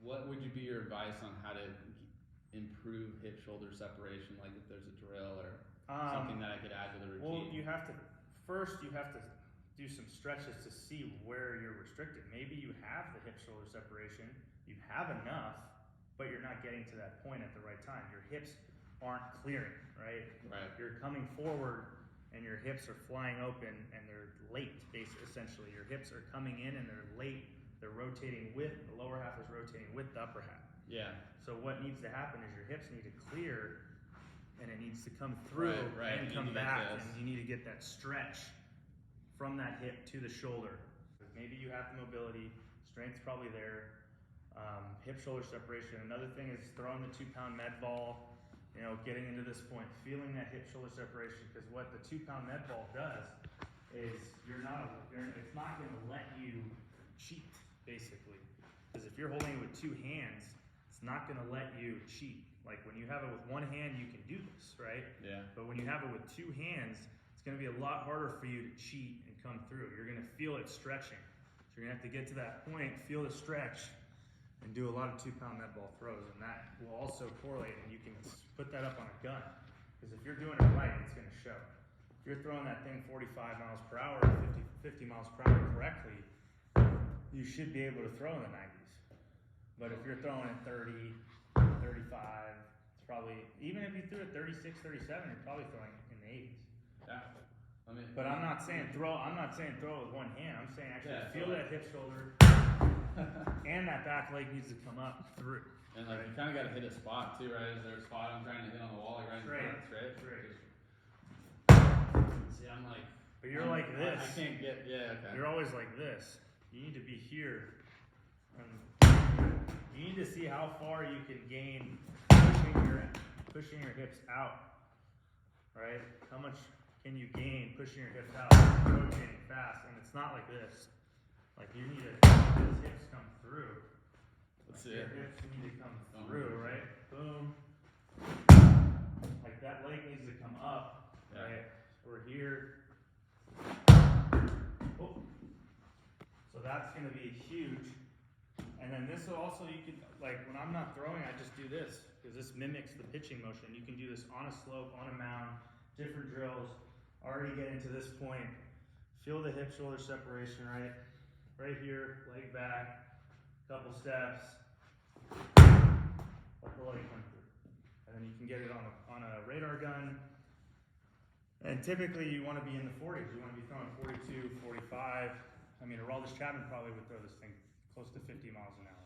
what would be your advice on how to improve hip shoulder separation? Like if there's a drill or something that I could add to the routine. Well, you have to do some stretches to see where you're restricted. Maybe you have the hip shoulder separation, you have enough, but you're not getting to that point at the right time. Your hips aren't clearing, right? Right. You're coming forward and your hips are flying open and they're late, essentially. Your hips are coming in and they're late. They're rotating with, the lower half is rotating with the upper half. Yeah. So what needs to happen is your hips need to clear and it needs to come through right. and come back, and you need to get that stretch from that hip to the shoulder. Maybe you have the mobility, strength's probably there. Hip shoulder separation. Another thing is throwing the 2-pound med ball, you know, getting into this point, feeling that hip shoulder separation, because what the 2-pound med ball does is it's not going to let you cheat, basically. Because if you're holding it with 2 hands, it's not going to let you cheat. Like when you have it with 1 hand, you can do this, right? Yeah. But when you have it with 2 hands, it's going to be a lot harder for you to cheat and come through. You're going to feel it stretching. So you're going to have to get to that point, feel the stretch, and do a lot of 2-pound med ball throws. And that will also correlate, and you can put that up on a gun. Because if you're doing it right, it's going to show. If you're throwing that thing 45 miles per hour, 50 miles per hour correctly, you should be able to throw in the 90s. But if you're throwing at 30, 35, it's probably, even if you threw at 36, 37, you're probably throwing in the 80s. Yeah. But I'm not saying throw it with 1 hand. I'm saying actually feel that hip shoulder and that back leg needs to come up through. And like you kind of got to hit a spot too, right? Is there a spot I'm trying to hit on the wall, like right in front, straight? See, I'm like. But you're like this. I can't get. Yeah. Okay. You're always like this. You need to be here. You need to see how far you can gain pushing your hips out, right? How much can you gain pushing your hips out, rotating fast? And it's not like this. Like you need to, those hips come through. Let's see. Your hips need to come through, right? Boom. Like that leg needs to come up, right? So we're here. Oh. So that's going to be huge. And then this will also, you can, like when I'm not throwing, I just do this because this mimics the pitching motion. You can do this on a slope, on a mound, different drills. Already get into this point. Feel the hip shoulder separation, right? Right here, leg back, couple steps. Let the leg come through. And then you can get it on a radar gun. And typically you want to be in the 40s. You want to be throwing 42, 45. I mean, Aroldis Chapman probably would throw this thing close to 50 miles an hour.